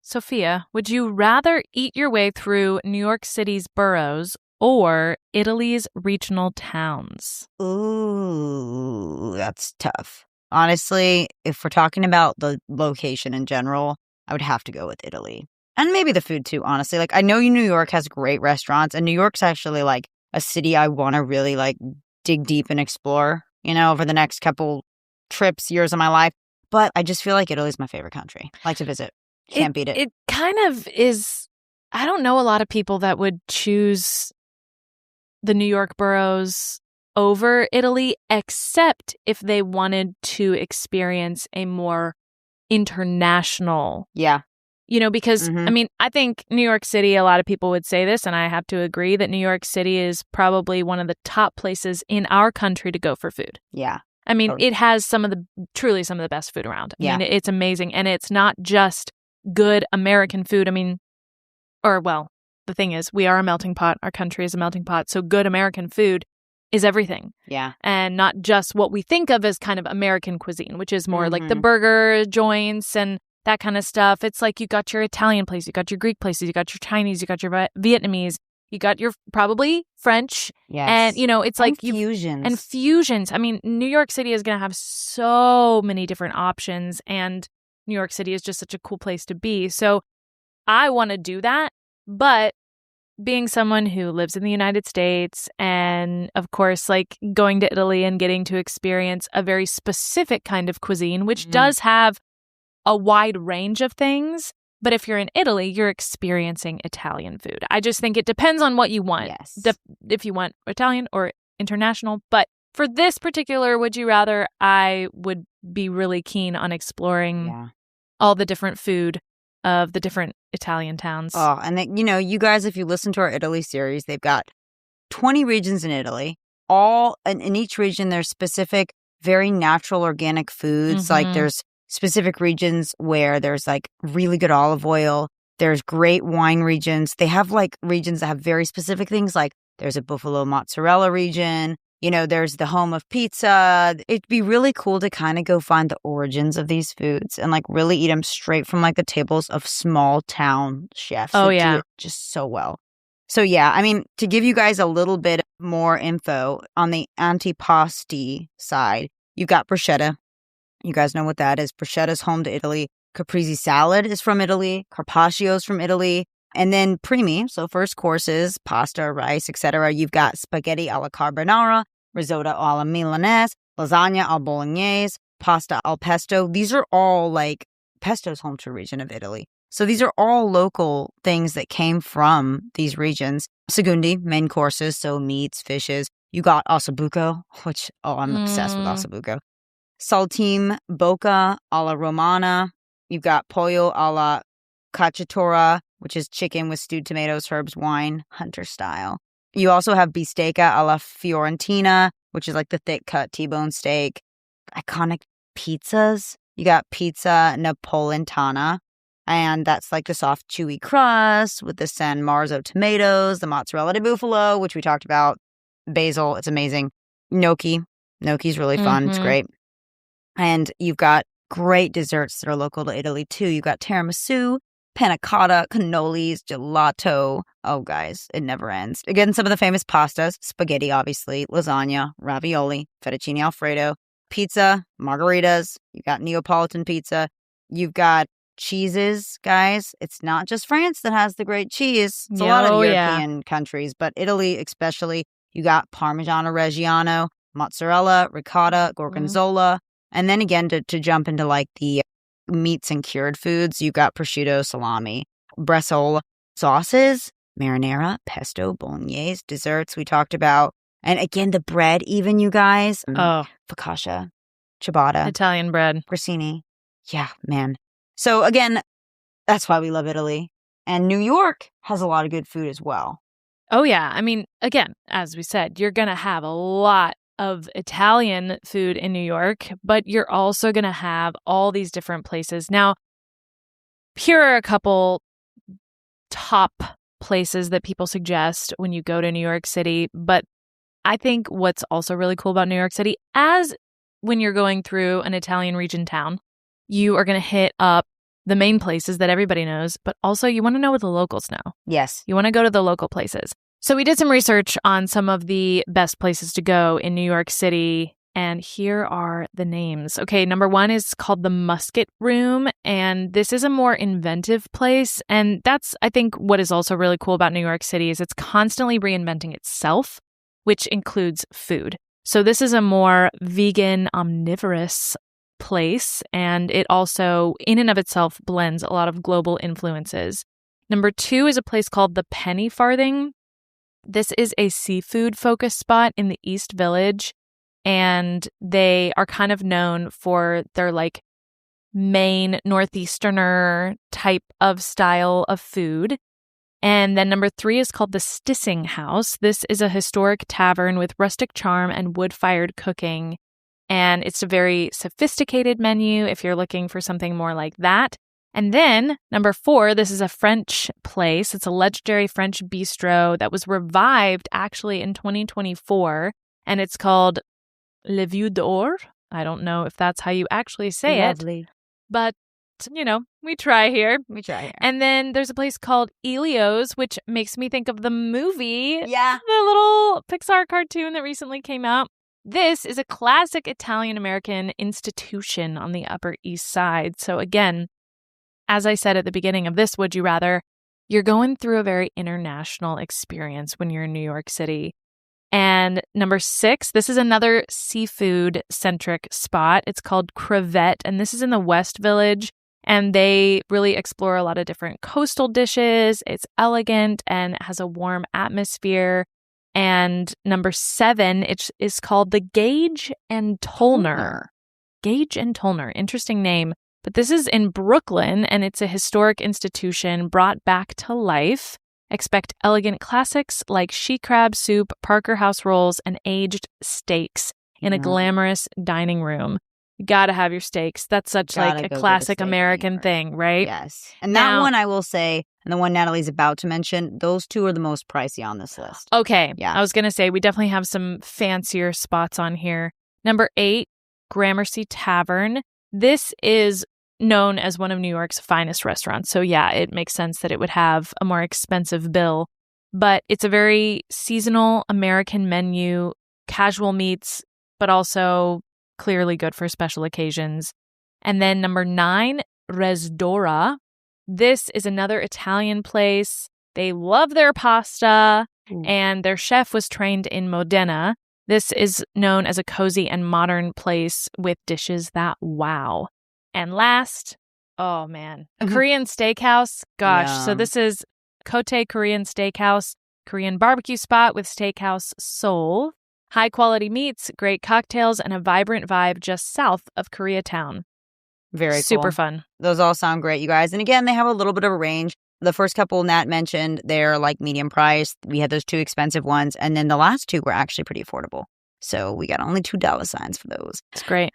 Sophia, would you rather eat your way through New York City's boroughs or Italy's regional towns? Ooh, that's tough. Honestly, if we're talking about the location in general, I would have to go with Italy. And maybe the food too, honestly. Like, I know New York has great restaurants, and New York's actually like a city I want to really like dig deep and explore, over the next couple trips, years of my life. But I just feel like Italy's my favorite country. Like to visit. Can't beat it. It kind of is. I don't know a lot of people that would choose the New York boroughs over Italy, except if they wanted to experience a more international. Yeah. Because, I mean, I think New York City, a lot of people would say this, and I have to agree that New York City is probably one of the top places in our country to go for food. Yeah. I mean, it has truly some of the best food around. I mean, it's amazing. And it's not just good American food. I mean, the thing is, we are a melting pot. Our country is a melting pot. So good American food is everything. Yeah. And not just what we think of as kind of American cuisine, which is more like the burger joints and that kind of stuff. It's like you got your Italian place, you got your Greek places, you got your Chinese, you got your Vietnamese, you got your probably French. Yes. And, it's like fusions. And fusions. I mean, New York City is going to have so many different options, and New York City is just such a cool place to be. So I want to do that. But being someone who lives in the United States and, of course, like going to Italy and getting to experience a very specific kind of cuisine, which does have a wide range of things. But if you're in Italy, you're experiencing Italian food. I just think it depends on what you want. Yes. If you want Italian or international. But for this particular Would You Rather, I would be really keen on exploring all the different food of the different Italian towns. Oh, and then, you guys, if you listen to our Italy series, they've got 20 regions in Italy. All in each region, there's specific, very natural, organic foods. Like there's specific regions where there's like really good olive oil. There's great wine regions. They have like regions that have very specific things. Like there's a buffalo mozzarella region. There's the home of pizza. It'd be really cool to kind of go find the origins of these foods and like really eat them straight from like the tables of small town chefs. Oh, that yeah. do it just so well. So yeah, I mean, to give you guys a little bit more info on the antipasti side, you've got bruschetta. You guys know what that is. Bruschetta is home to Italy. Caprese salad is from Italy. Carpaccio is from Italy. And then primi, so first courses, pasta, rice, etc. You've got spaghetti alla carbonara, risotto alla milanese, lasagna al bolognese, pasta al pesto. These are all like, pesto's home to a region of Italy. So these are all local things that came from these regions. Segundi, main courses, so meats, fishes. You got ossobuco, which, I'm obsessed with ossobuco. Saltime bocca alla romana. You've got pollo alla cacciatora, which is chicken with stewed tomatoes, herbs, wine, hunter style. You also have bistecca alla fiorentina, which is like the thick cut T-bone steak. Iconic pizzas. You got pizza napolitana, and that's like the soft, chewy crust with the San Marzo tomatoes, the mozzarella di bufalo, which we talked about, basil. It's amazing. Gnocchi. Gnocchi's really fun. It's great. And you've got great desserts that are local to Italy, too. You've got tiramisu, panna cotta, cannolis, gelato. Oh, guys, it never ends. Again, some of the famous pastas, spaghetti, obviously, lasagna, ravioli, fettuccine alfredo, pizza, margaritas. You've got Neapolitan pizza. You've got cheeses, guys. It's not just France that has the great cheese. It's a lot of European countries, but Italy especially. You got Parmigiano Reggiano, mozzarella, ricotta, gorgonzola. And then again, to jump into like the meats and cured foods, you've got prosciutto, salami, bresaola, sauces, marinara, pesto, bolognese, desserts we talked about. And again, the bread even, you guys. Focaccia, ciabatta. Italian bread. Grissini. Yeah, man. So again, that's why we love Italy. And New York has a lot of good food as well. Oh, yeah. I mean, again, as we said, you're going to have a lot of Italian food in New York, but you're also going to have all these different places. Now, here are a couple top places that people suggest when you go to New York City. But I think what's also really cool about New York City, as when you're going through an Italian region town, you are going to hit up the main places that everybody knows, but also you want to know what the locals know. Yes. You want to go to the local places. So we did some research on some of the best places to go in New York City, and here are the names. Okay, number 1 is called the Musket Room, and this is a more inventive place. And that's, I think, what is also really cool about New York City is it's constantly reinventing itself, which includes food. So this is a more vegan, omnivorous place, and it also, in and of itself, blends a lot of global influences. Number 2 is a place called the Penny Farthing. This is a seafood-focused spot in the East Village, and they are kind of known for their like Maine Northeasterner type of style of food. And then number 3 is called the Stissing House. This is a historic tavern with rustic charm and wood-fired cooking. And it's a very sophisticated menu if you're looking for something more like that. And then number 4, this is a French place. It's a legendary French bistro that was revived actually in 2024. And it's called Le Vieux d'Or. I don't know if that's how you actually say it. But, we try here. And then there's a place called Elio's, which makes me think of the movie. Yeah. The little Pixar cartoon that recently came out. This is a classic Italian-American institution on the Upper East Side. So again, as I said at the beginning of this, Would You Rather, you're going through a very international experience when you're in New York City. And number 6, this is another seafood-centric spot. It's called Crevette, and this is in the West Village. And they really explore a lot of different coastal dishes. It's elegant and has a warm atmosphere. And number 7, it is called the Gage and Tollner. Gage and Tollner, interesting name. But this is in Brooklyn, and it's a historic institution brought back to life. Expect elegant classics like she crab soup, Parker house rolls, and aged steaks in a glamorous dining room. You gotta have your steaks. That's such like a classic American thing, right? Yes. And that one I will say, and the one Natalie's about to mention, those 2 are the most pricey on this list. Okay. Yeah. I was gonna say we definitely have some fancier spots on here. Number 8, Gramercy Tavern. This is known as one of New York's finest restaurants. So yeah, it makes sense that it would have a more expensive bill. But it's a very seasonal American menu, casual meats, but also clearly good for special occasions. And then number 9, Resdora. This is another Italian place. They love their pasta, and their chef was trained in Modena. This is known as a cozy and modern place with dishes that wow. And last, a Korean steakhouse. Gosh, so this is Kote Korean Steakhouse, Korean barbecue spot with steakhouse Seoul. High quality meats, great cocktails, and a vibrant vibe just south of Koreatown. Very cool. Super fun. Those all sound great, you guys. And again, they have a little bit of a range. The first couple Nat mentioned, they're like medium price. We had those 2 expensive ones. And then the last 2 were actually pretty affordable. So we got only $2 signs for those. It's great.